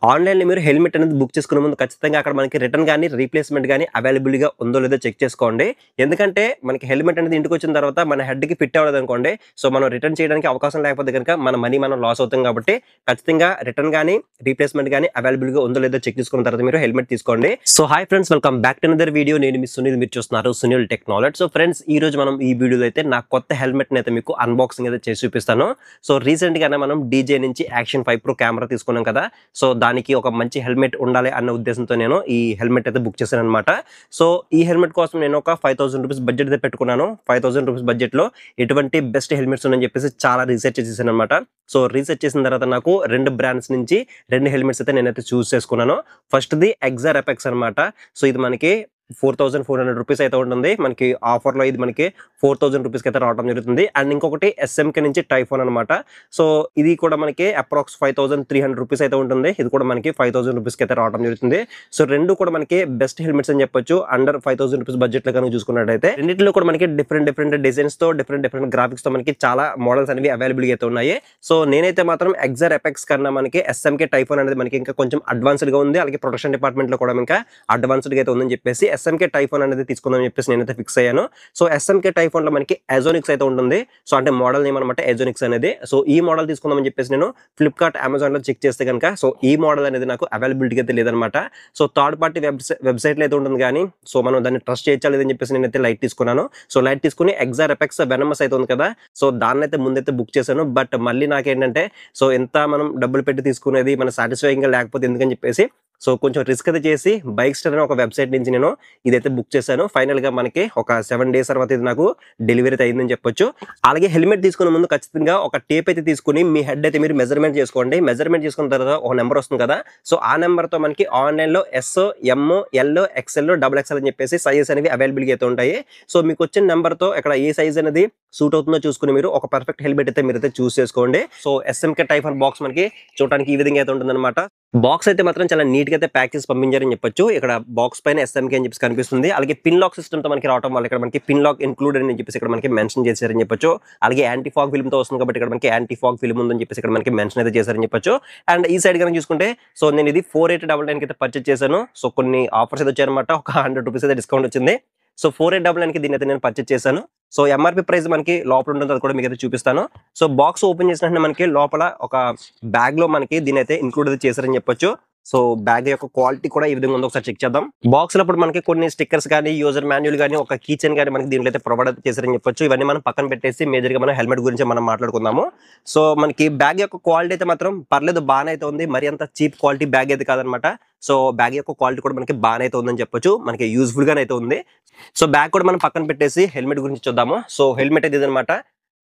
ఆన్‌లైన్‌లో మీరు హెల్మెట్ అనేది బుక్ చేసుకునే ముందు ఖచ్చితంగా అక్కడ మనకి రిటర్న్ గాని, రీప్లేస్‌మెంట్ గాని అవైలబుల్‌గా ఉందో లేదో చెక్ చేసుకోండి. ఎందుకంటే మనకి హెల్మెట్ అనేది ఇంటికొచ్చిన తర్వాత మన హెడ్‌కి ఫిట్ అవ్వలేదనుకోండి, సో మనం రిటర్న్ చేయడానికి అవకాశం లేకపోతే గనుక మన మనీ మనం లాస్ అవుతాం కాబట్టి ఖచ్చితంగా రిటర్న్ గాని, రీప్లేస్‌మెంట్ గాని అవైలబుల్‌గా ఉందో లేదో చెక్ చేసుకున్న తర్వాత మీరు హెల్మెట్ తీసుకోండి. So hi friends, welcome back to another video. నేను మీ సునీల్, మీరు చూస్తున్నారు Sunil tech knowledge. So friends, ఈ రోజు మనం ఈ వీడియోలో అయితే నా కొత్త హెల్మెట్‌ని అయితే మీకు అన్బాక్సింగ్ అయితే చేసి చూపిస్తాను. సో రీసెంట్‌గానే మనం డీజే నుంచి యాక్షన్ 5 ప్రో కెమెరా తీసుకున్నాం కదా. సో దానికి ఒక మంచి హెల్మెట్ ఉండాలి అన్న ఉద్దేశంతో నేను ఈ హెల్మెట్ అయితే బుక్ చేశాను అనమాట. సో ఈ హెల్మెట్ కోసం నేను ఒక 5000 రూపీస్ బడ్జెట్ అయితే పెట్టుకున్నాను. 5000 రూపీస్ బడ్జెట్ లో ఎటువంటి బెస్ట్ హెల్మెట్స్ ఉన్నాయని చెప్పేసి చాలా రీసెర్చ్ చేశాను అనమాట. సో రీసెర్చ్ చేసిన తర్వాత నాకు 2 బ్రాండ్స్ నుంచి 2 హెల్మెట్స్ అయితే నేనైతే చూస్ చేసుకున్నాను. ఫస్ట్ ది ఎగ్జార్ ఎపెక్స్ అనమాట. సో ఇది మనకి 4400 రూపీస్ అయితే ఉంటుంది. మనకి ఆఫర్లో ఇది మనకి 4000 రూపీస్కి అయితే రావడం జరుగుతుంది. అండ్ ఇంకొకటి ఎస్ఎంకే నుంచి టైఫోన్ అనమాట. సో ఇది కూడా మనకి అప్రాక్స్ 5300 రూపీస్ అయితే ఉంటుంది. ఇది కూడా మనకి 5000 రూపీస్కి అయితే రావడం జరుగుతుంది. సో రెండు కూడా మనకి బెస్ట్ హెల్మెట్స్ అని చెప్పొచ్చు. అండర్ 5000 రూపీస్ బడ్జెట్ లో కనుక చూసుకున్నట్టయితే రెండింటిలో కూడా మనకి డిఫరెంట్ డిజైన్స్ తో డిఫరెంట్ గ్రాఫిక్స్ తో మనకి చాలా మోడల్స్ అనేవి అవైలబుల్ అయితే ఉన్నాయి. సో నేనైతే మాత్రం ఎగ్జార్ ఎపెక్స్ కన్నా మనకి ఎస్ఎంకే టైఫోన్ అనేది మనకి ఇంకా కొంచెం అడ్వాన్స్డ్ గా ఉంది. అలాగే ప్రొడక్షన్ డిపార్ట్మెంట్ లో కూడా ఇంకా అడ్వాన్స్డ్ గా అయితే ఉందని చెప్పేసి ఎస్ఎంకే టైఫోన్ అనేది తీసుకుందామని చెప్పేసి నేనైతే ఫిక్స్ అయ్యాను. సో ఎస్ఎంకే టైఫోన్ లో మనకి ఎజోనిక్స్ అయితే ఉంటుంది. సో అంటే మోడల్ నేమ్ అనమాట ఎజోనిక్స్ అనేది. సో ఈ మోడల్ తీసుకుందామని చెప్పేసి నేను ఫ్లిప్కార్ట్, అమెజాన్ లో చెక్ చేస్తే కనుక సో ఈ మోడల్ అనేది నాకు అవైలబిలిటీ అయితే లేదనమాట. సో థర్డ్ పార్టీ వెబ్సైట్ లో అయితే ఉంటుంది కానీ సో మనం దాన్ని ట్రస్ట్ చేయొచ్చా లేదని చెప్పేసి నేనైతే లైట్ తీసుకున్నాను. సో లైట్ తీసుకుని ఎగ్జార్ ఎపెక్స్ వెనమస్ అయితే ఉంది కదా, సో దాన్ని అయితే ముందైతే బుక్ చేశాను. బట్ మళ్ళీ నాకేంటంటే సో ఎంత మనం డబ్బులు పెట్టి తీసుకునేది మన సాటిస్ఫైయింగ్ గా లేకపోతే ఎందుకని చెప్పేసి సో కొంచెం రిస్క్ అయితే చేసి బైక్ స్టార్ అనే ఒక వెబ్సైట్ నుంచి నేను ఇదైతే బుక్ చేశాను. ఫైనల్ గా మనకి ఒక 7 days తర్వాత ఇది నాకు డెలివరీ అయితే అయిందని చెప్పొచ్చు. అలాగే హెల్మెట్ తీసుకునే ముందు ఖచ్చితంగా ఒక టేప్ అయితే తీసుకుని మీ హెడ్ అయితే మీరు మెజర్మెంట్ చేసుకోండి. మెజర్మెంట్ చేసుకున్న తర్వాత ఒక నెంబర్ వస్తుంది కదా, సో ఆ నెంబర్ తో మనకి ఆన్లైన్ లో ఎస్, ఎం, ఎల్, ఎక్స్ఎల్, XXL అని చెప్పేసి సైజెస్ అనేవి అవైలబుల్ అయితే ఉంటాయి. సో మీకు వచ్చిన నెంబర్ తో ఇక్కడ ఏ సైజ్ అనేది సూట్ అవుతుందో చూసుకుని మీరు ఒక పర్ఫెక్ట్ హెల్మెట్ అయితే మీరైతే చూస్ చేసుకోండి. సో ఎస్ఎంకే టైఫోన్ బాక్స్ మనకి చూడడానికి ఈ విధంగా అయితే ఉంటుంది అనమాట. బాక్స్ అయితే మాత్రం చాలా నీట్ గా అయితే ప్యాక్ చేసి పంపించారని చెప్పొచ్చు. ఇక్కడ బాక్స్ పైన ఎస్ఎంకే అని చెప్పేసి కనిపిస్తుంది. అలాగే పిన్ లాక్ సిస్టమ్ తో మనకి రావడం వల్ల ఇక్కడ మనకి పిన్ లాక్ ఇన్క్లూడెడ్ అని చెప్పేసి ఇక్కడ మనకి మెన్షన్ చేశారని చెప్పొచ్చు. అలాగే యాంటీ ఫాగ్ ఫిల్మ్ తో వస్తుంది కాబట్టి ఇక్కడ మనకి యాంటీ ఫాగ్ ఫిల్మ్ ఉందని చెప్పేసి ఇక్కడ మనకి మెన్షన్ అయితే చేశారని చెప్పొచ్చు. అండ్ ఈ సైడ్ కనుక చూసుకుంటే సో నేను ఇది 4899 అయితే పర్చేస్ చేశాను. సో కొన్ని ఆఫర్స్ అయితే వచ్చాయన్నమాట. ఒక 100 రూపీస్ అయితే డిస్కౌంట్ వచ్చింది. సో 4899 దీని అయితే నేను పర్చేస్ చేశాను. సో ఎంఆర్పి ప్రైస్ మనకి లోపల ఉంటుంది, అది కూడా మీకు అయితే చూపిస్తాను. సో బాక్స్ ఓపెన్ చేసినట్టు మనకి లోపల ఒక బ్యాగ్ లో మనకి దీని అయితే ఇంక్లూడ్ అయితే చేశారని చెప్పొచ్చు. సో బ్యాగ్ యొక్క క్వాలిటీ కూడా ఈ విధంగా ఉందో ఒకసారి చెక్ చేద్దాం. బాక్స్ లో మనకి కొన్ని స్టిక్కర్స్ కానీ, యూజర్ మాన్యువల్ కానీ, ఒక కీచెన్ కానీ మనకి దీంట్లో అయితే ప్రొవైడ్ అయితే చేశారని చెప్పొచ్చు. ఇవన్నీ మనం పక్కన పెట్టేసి మేజర్ గా మనం హెల్మెట్ గురించి మనం మాట్లాడుకుందాము. సో మనకి బ్యాగ్ యొక్క క్వాలిటీ అయితే మాత్రం పర్లేదు, బాగానే అయితే ఉంది. మరి అంత చీప్ క్వాలిటీ బ్యాగ్ అయితే కాదనమాట. సో బ్యాగ్ యొక్క క్వాలిటీ కూడా మనకి బాగానే అయితే ఉందని చెప్పొచ్చు. మనకి యూజ్ఫుల్ గానే అయితే ఉంది. సో బ్యాగ్ కూడా మనం పక్కన పెట్టేసి హెల్మెట్ గురించి చూద్దాము. సో హెల్మెట్ అయితే ఇదనమాట.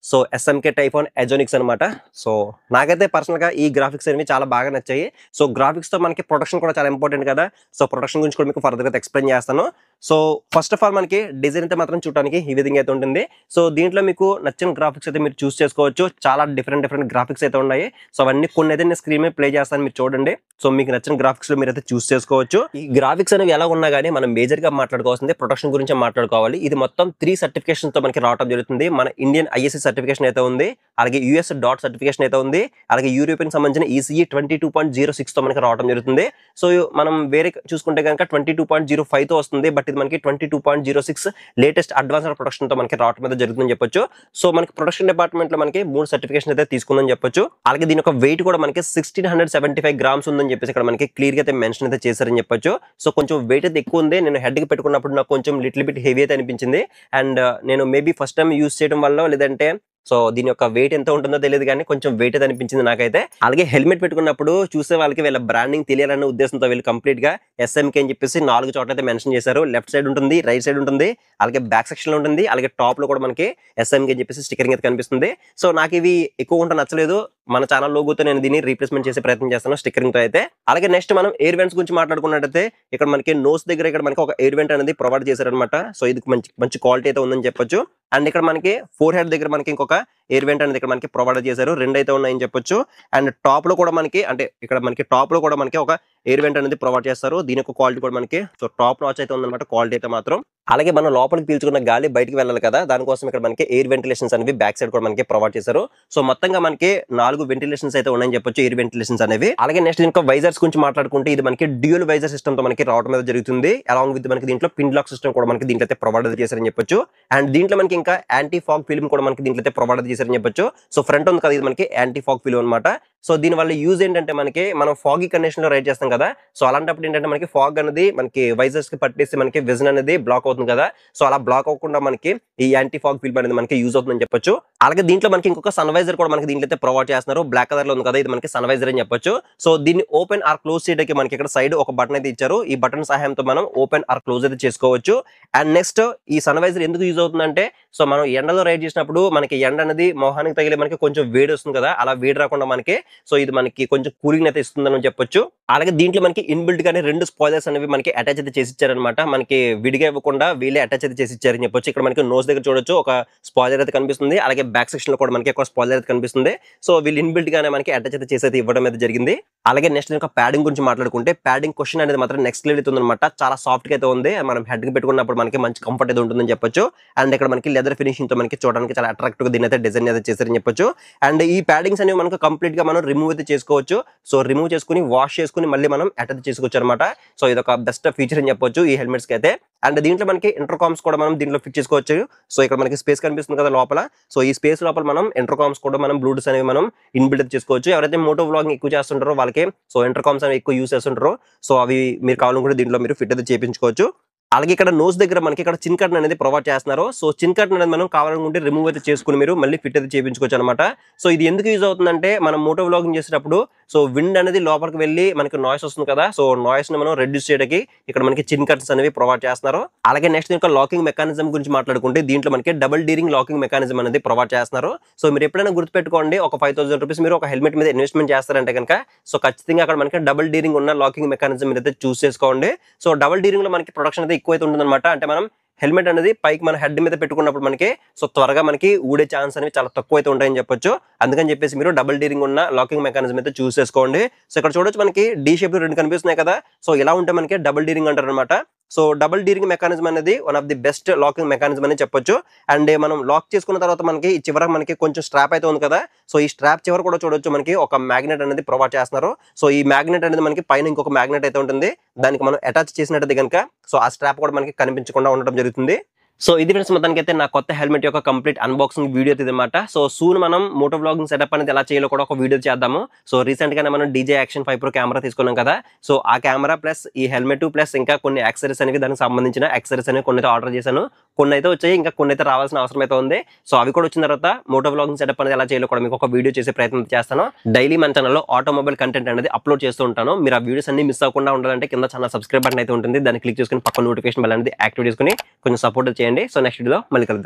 సో ఎస్ఎంకే టైఫోన్ ఎజోనిక్స్ అనమాట. సో నాకైతే పర్సనల్ గా ఈ గ్రాఫిక్స్ అనేవి చాలా బాగా నచ్చాయి. సో గ్రాఫిక్స్ తో మనకి ప్రొడక్షన్ కూడా చాలా ఇంపార్టెంట్ కదా. సో ప్రొడక్షన్ గురించి కూడా మీకు ఫర్దర్ గా ఎక్స్ప్లెయిన్ చేస్తాను. సో ఫస్ట్ ఆఫ్ ఆల్ మనకి డిజైన్ అయితే మాత్రం చూడడానికి ఈ విధంగా అయితే ఉంటుంది. సో దీంట్లో మీకు నచ్చిన గ్రాఫిక్స్ అయితే మీరు చూస్ చేసుకోవచ్చు. చాలా డిఫరెంట్ గ్రాఫిక్స్ అయితే ఉన్నాయి. సో అవన్నీ కొన్ని అయితే నేను స్క్రీన్ మీద ప్లే చేస్తాను, మీరు చూడండి. సో మీకు నచ్చిన గ్రాఫిక్స్ లో మీరు అయితే చూస్ చేసుకోవచ్చు. ఈ గ్రాఫిక్స్ అనేవి ఎలా ఉన్నా కానీ మనం మేజర్ గా మాట్లాడుకోవాల్సింది ప్రొడక్షన్ గురించి మాట్లాడుకోవాలి. ఇది మొత్తం 3 సర్టిఫికేషన్ తో మనకి రావడం జరుగుతుంది. మన ఇండియన్ ఐఎస్ఐ సర్టిఫికేషన్ అయితే ఉంది, అలాగే యుఎస్ డాట్ సర్టిఫికేషన్ అయితే ఉంది, అలాగే యూరోపియన్ సంబంధించిన ఈసీఈ 22.06 తో మనకి రావడం జరుగుతుంది. సో మనం వేరే చూసుకుంటే కనుక 22.05 తో వస్తుంది. బట్ ఇది మనకి 22.06 లేటెస్ట్ అడ్వాన్స్డ్ ప్రొడక్షన్ తో మనకి రావడం మీద జరుగుతుందని చెప్పొచ్చు. సో మనకి ప్రొడక్షన్ డిపార్ట్మెంట్ లో మనకి 3 సర్టిఫికేషన్ అయితే తీసుకుందని చెప్పొచ్చు. అలాగే దీని యొక్క వెయిట్ కూడా మనకి 1675 గ్రామ్స్ ఉందని చెప్పేసి ఇక్కడ మనకి క్లియర్ గా అయితే మెన్షన్ అయితే చేశారని చెప్పొచ్చు. సో కొంచెం వెయిట్ అయితే ఎక్కువ ఉంది. నేను హెడ్ కి పెట్టుకున్నప్పుడు నాకు కొంచెం లిటిల్ బిట్ హెవీ అయితే అనిపించింది. అండ్ నేను మేబీ ఫస్ట్ టైం యూజ్ చేయడం వల్ల లేదంటే సో దీని యొక్క వెయిట్ ఎంత ఉంటుందో తెలియదు కానీ కొంచెం వెయిట్ అయితే అనిపించింది నాకైతే. అలాగే హెల్మెట్ పెట్టుకున్నప్పుడు చూసే వాళ్ళకి వీళ్ళ బ్రాండింగ్ తెలియాలనే ఉద్దేశంతో వీళ్ళు కంప్లీట్ గా ఎస్ఎంకే అని చెప్పేసి 4 చోట్ల అయితే మెన్షన్ చేశారు. లెఫ్ట్ సైడ్ ఉంటుంది, రైట్ సైడ్ ఉంటుంది, అలాగే బ్యాక్ సెక్షన్ లో ఉంటుంది, అలాగే టాప్ లో కూడా మనకి ఎస్ఎంకే అని చెప్పేసి స్టిక్కరింగ్ అయితే కనిపిస్తుంది. సో నాకు ఇవి ఎక్కువ ఉంటే నచ్చలేదు. మన ఛానల్ లోగోతో నేను దీన్ని రీప్లేస్మెంట్ చేసే ప్రయత్నం చేస్తాను స్టిక్కరింగ్ తో అయితే. అలాగే నెక్స్ట్ మనం ఎయిర్ వెంట్స్ గురించి మాట్లాడుకున్నట్టయితే ఇక్కడ మనకి నోస్ దగ్గర ఇక్కడ మనకి ఒక ఎయిర్ వెంట్ అనేది ప్రొవైడ్ చేశారనమాట. సో ఇది మంచి క్వాలిటీ అయితే ఉందని చెప్పొచ్చు. అండ్ ఇక్కడ మనకి ఫోర్ హెడ్ దగ్గర మనకి ఇంకొక ఎయిర్ వెంట్ అనేది ఇక్కడ మనకి ప్రొవైడ్ చేశారు. 2 అయితే ఉన్నాయని చెప్పొచ్చు. అండ్ టాప్ లో కూడా మనకి అంటే ఇక్కడ మనకి టాప్ లో కూడా మనకి ఒక ఎయిర్ వెంట్ అనేది ప్రొవైడ్ చేస్తారు. దీని యొక్క క్వాలిటీ కూడా మనకి సో టాప్ నాచ్ అయితే ఉందన్నమాట క్వాలిటీ అయితే మాత్రం. అలాగే మనం లోపలికి పీల్చుకున్న గాలి బయటికి వెళ్ళాలి కదా, దానికోసం ఇక్కడ మనకి ఎయిర్ వెంటిలేషన్స్ అనేవి బ్యాక్ సైడ్ కూడా మనకి ప్రొవైడ్ చేశారు. సో మొత్తంగా మనకి 4 వెంటిలేషన్స్ అయితే ఉన్నాయని చెప్పొచ్చు, ఎయిర్ వెంటిలేషన్స్ అనేవి. అలాగే నెక్స్ట్ ఇంకా వైజర్స్ గురించి మాట్లాడుకుంటే ఇది మనకి డ్యూయల్ వైజర్ సిస్టమ్ తో మనకి రావడం మీద జరుగుతుంది. అలాంగ్ విత్ మనకి దీంట్లో పిన్ లాక్ సిస్టమ్ కూడా మనకి దీంట్లో అయితే ప్రొవైడ్ చేశారని చెప్పొచ్చు. అండ్ దీంట్లో మనకి ఇంకా యాంటీ ఫాగ్ ఫిల్మ్ కూడా మనకి దీంట్లో అయితే ప్రొవైడ్ చేశారని చెప్పొచ్చు. సో ఫ్రంట్ ఉంది కదా, ఇది మనకి యాంటీ ఫాగ్ ఫిల్మ్ అనమాట. సో దీని వల్ల యూజ్ ఏంటంటే మనకి మనం ఫాగీ కండిషన్ లో రైడ్ చేస్తాం కదా, సో అలాంటప్పుడు ఏంటంటే మనకి ఫాగ్ అనేది మనకి వైజర్స్ కి పట్టేసి మనకి విజన్ అనేది బ్లాక్ అవుతుంది కదా, సో అలా బ్లాక్ అవ్వకుండా మనకి ఈ యాంటీ ఫాగ్ ఫిల్మ్ అనేది మనకి యూజ్ అవుతుందని చెప్పొచ్చు. అలాగే దీంట్లో మనకి ఇంకొక సన్ వైజర్ కూడా మనకి దీంట్లో అయితే ప్రొవైడ్ చేస్తున్నారు. బ్లాక్ కలర్ లో ఉంది కదా, ఇది మనకి సన్ వైజర్ అని చెప్పొచ్చు. సో దీన్ని ఓపెన్ ఆర్ క్లోజ్ చేయడానికి మనకి ఇక్కడ సైడ్ ఒక బటన్ అయితే ఇచ్చారు. ఈ బటన్ సహాయంతో మనం ఓపెన్ ఆర్ క్లోజ్ అయితే చేసుకోవచ్చు. అండ్ నెక్స్ట్ ఈ సన్ వైజర్ ఎందుకు యూజ్ అవుతుందంటే, సో మనం ఎండలో రైడ్ చేసినప్పుడు మనకి ఎండ అనేది మొహానికి తగిలి మనకి కొంచెం వేడి వస్తుంది కదా, అలా వేడి రాకుండా మనకి సో ఇది మనకి కొంచెం కూలింగ్ అయితే ఇస్తుందని చెప్పొచ్చు. అలాగే దీంట్లో మనకి ఇన్బిల్ట్ గానే 2 స్పాయిలర్స్ అనేవి మనకి అటాచ్ అయితే చేసి ఇచ్చారనమాట. మనకి విడిగా ఇవ్వకుండా వీళ్ళే అటాచ్ అయితే చేసి ఇచ్చారని చెప్పొచ్చు. ఇక్కడ మనకి నోస్ దగ్గర చూడొచ్చు ఒక స్పాయిలర్ అయితే కనిపిస్తుంది. అలాగే బ్యాక్ సెక్షన్ లో కూడా మనకి ఒక స్పాయిలర్ అయితే కనిపిస్తుంది. సో వీళ్ళు ఇన్బిల్ట్ గానే మనకి అటాచ్ అయితే చేసి అయితే ఇవ్వడం అయితే జరిగింది. అలాగే నెక్స్ట్ ఇంకా ప్యాడింగ్ గురించి మాట్లాడుకుంటే ప్యాడింగ్ క్వశ్చన్ అనేది మాత్రం నెక్స్ట్ లెవెల్ అయితే ఉందన్నమాట. చాలా సాఫ్ట్ గా అయితే ఉంది. మనం హెడ్ కి పెట్టుకున్నప్పుడు మనకి మంచి కంఫర్ట్ అయితే ఉంటుందని చెప్పొచ్చు. అండ్ ఇక్కడ మనకి లెదర్ ఫినిషింగ్ తో మనకి చూడడానికి చాలా అట్రాక్టివ్ గా దీని అయితే డిజైన్ అయితే చేశారని చెప్పొచ్చు. అండ్ ఈ ప్యాడింగ్స్ అనేవి మనకు కంప్లీట్ గా మనం రిమూవ్ అయితే చేసుకోవచ్చు. సో రిమూవ్ చేసుకుని వాష్ చేసుకుని మళ్ళీ మనం అటాచ్ చేసుకోవచ్చు అనమాట. సో ఇది ఒక బెస్ట్ ఫీచర్ అని చెప్పొచ్చు ఈ హెల్మెట్స్ కి అయితే. అండ్ దీంట్లో మనకి ఇంటర్కామ్స్ కూడా మనం దీంట్లో ఫిట్ చేసుకోవచ్చు. సో ఇక్కడ మనకి స్పేస్ కనిపిస్తుంది కదా లోపల, సో ఈ స్పేస్ లోపల మనం ఇంటర్కామ్స్ కూడా మనం బ్లూటూత్ అనేవి మనం ఇన్బిల్ట్ చేసుకోవచ్చు. ఎవరైతే మోటో వ్లాగింగ్ ఎక్కువ చేస్తుంటారో వాళ్ళకి సో ఇంటర్కామ్స్ అనేవి ఎక్కువ యూస్ చేస్తుంటారో సో అవి మీరు కావాలనుకుంటే దీంట్లో మీరు ఫిట్ అయితే చేయించుకోవచ్చు. అలాగే ఇక్కడ నోస్ దగ్గర మనకి ఇక్కడ చిన్ కర్టన్ అనేది ప్రొవైడ్ చేస్తున్నారు. సో చిన్ కర్టన్ అనేది మనం కావాలనుకుంటే రిమూవ్ అయితే చేసుకుని మీరు మళ్ళీ ఫిట్ అయితే చేయించుకోవచ్చు అనమాట. సో ఇది ఎందుకు యూజ్ అవుతుందంటే మనం మోటో వ్లాగింగ్ చేసేటప్పుడు సో విండ్ అనేది లోపలికి వెళ్ళి మనకి నాయిస్ వస్తుంది కదా, సో నాయిస్ ని మనం రెడ్యూస్ చేయడానికి ఇక్కడ మనకి చిన్ కర్టన్స్ అనేవి ప్రొవైడ్ చేస్తున్నారు. అలాగే నెక్స్ట్ ఇంకా లాకింగ్ మెకానిజం గురించి మాట్లాడుకుంటే దీంట్లో మనకి డబుల్ డీరింగ్ లాకింగ్ మెకానిజం అనేది ప్రొవైడ్ చేస్తున్నారు. సో మీరు ఎప్పుడైనా గుర్తుపెట్టుకోండి, ఒక 5000 రూపీస్ మీరు ఒక హెల్మెట్ మీద ఇన్వెస్ట్మెంట్ చేస్తారంటే కనుక సో ఖచ్చితంగా అక్కడ మనకి డబుల్ డీరింగ్ ఉన్న లాకింగ్ మెకానిజం మీద అయితే చూస్ చేసుకోండి. సో డబుల్ డీరింగ్ లో మనకి ప్రొడక్షన్ అయితే ఎక్కువైతే ఉంటుందన్నమాట. అంటే మనం హెల్మెట్ అనేది పైకి మన హెడ్ మీద పెట్టుకున్నప్పుడు మనకి సో త్వరగా మనకి ఊడే ఛాన్స్ అనేవి చాలా తక్కువ అయితే ఉంటాయని చెప్పొచ్చు. అందుకని చెప్పేసి మీరు డబుల్ డీరింగ్ ఉన్న లాకింగ్ మెకానిజం అయితే చూస్ చేసుకోండి. సో ఇక్కడ చూడొచ్చు మనకి డి షేప్ లో 2 కనిపిస్తున్నాయి కదా, సో ఇలా ఉంటే మనకి డబుల్ డీరింగ్ అంటారు అనమాట. సో డబుల్ డీరింగ్ మెకానిజం అనేది one of the best locking mechanism అని చెప్పొచ్చు. అండ్ మనం లాక్ చేసుకున్న తర్వాత మనకి ఈ చివర మనకి కొంచెం స్ట్రాప్ అయితే ఉంది కదా, సో ఈ స్ట్రాప్ చివర కూడా చూడొచ్చు మనకి ఒక మ్యాగ్నెట్ అనేది ప్రొవైడ్ చేస్తున్నారు. సో ఈ మ్యాగ్నెట్ అనేది మనకి పైన ఇంకొక మ్యాగ్నెట్ అయితే ఉంటుంది, దానికి మనం అటాచ్ చేసినట్టు కనుక సో ఆ స్ట్రాప్ కూడా మనకి కనిపించకుండా ఉండడం జరుగుతుంది. సో ఇది ఫ్రెండ్స్ మొత్తానికి అయితే నా కొత్త హెల్మెట్ యొక్క కంప్లీట్ అన్బాక్సింగ్ వీడియో ఇదన్నమాట. సో సూన్ మనం మోటో వ్లాగింగ్ సెటప్ అనేది ఎలా చేయాలో కూడా ఒక వీడియో చేద్దాము. సో రీసెంట్ గానే మనం DJI Action 5 Pro కెమెరా తీసుకున్నాం కదా, సో ఆ కెమెరా ప్లస్ ఈ హెల్మెట్ ప్లస్ ఇంకా కొన్ని యాక్సెసరీస్ అనేవి దానికి సంబంధించిన యాక్సెసరీస్ అనేవి కొన్ని అయితే ఆర్డర్ చేశాను. కొన్ని అయితే వచ్చాయి, ఇంకా కొన్ని అయితే రావాల్సిన అవసరం అయితే ఉంది. సో అవి కూడా వచ్చిన తర్వాత మోటో వ్లాగింగ్ సెటప్ అనేది ఎలా చేయాలో కూడా మీకు ఒక వీడియో చేసే ప్రయత్నం చేస్తాను. డైలీ మన ఛానల్లో ఆటోమొబైల్ కంటెంట్ అనేది అప్లోడ్ చేస్తూ ఉంటాను. మీరు ఆ వీడియోస్ అన్ని మిస్ అవ్వకుండా ఉండాలంటే కింద ఛానల్ సబ్స్క్రైబ్ బటన్ అయితే ఉంటుంది, దాన్ని క్లిక్ చేసుకుని పక్కన నోటిఫికేషన్ బెల్ అనేది యాక్టివేట్ చేసుకుని కొంచెం సపోర్ట్ చేయండి. సో నెక్స్ట్ వీడియోలో మళ్ళీ కలుద్దాం.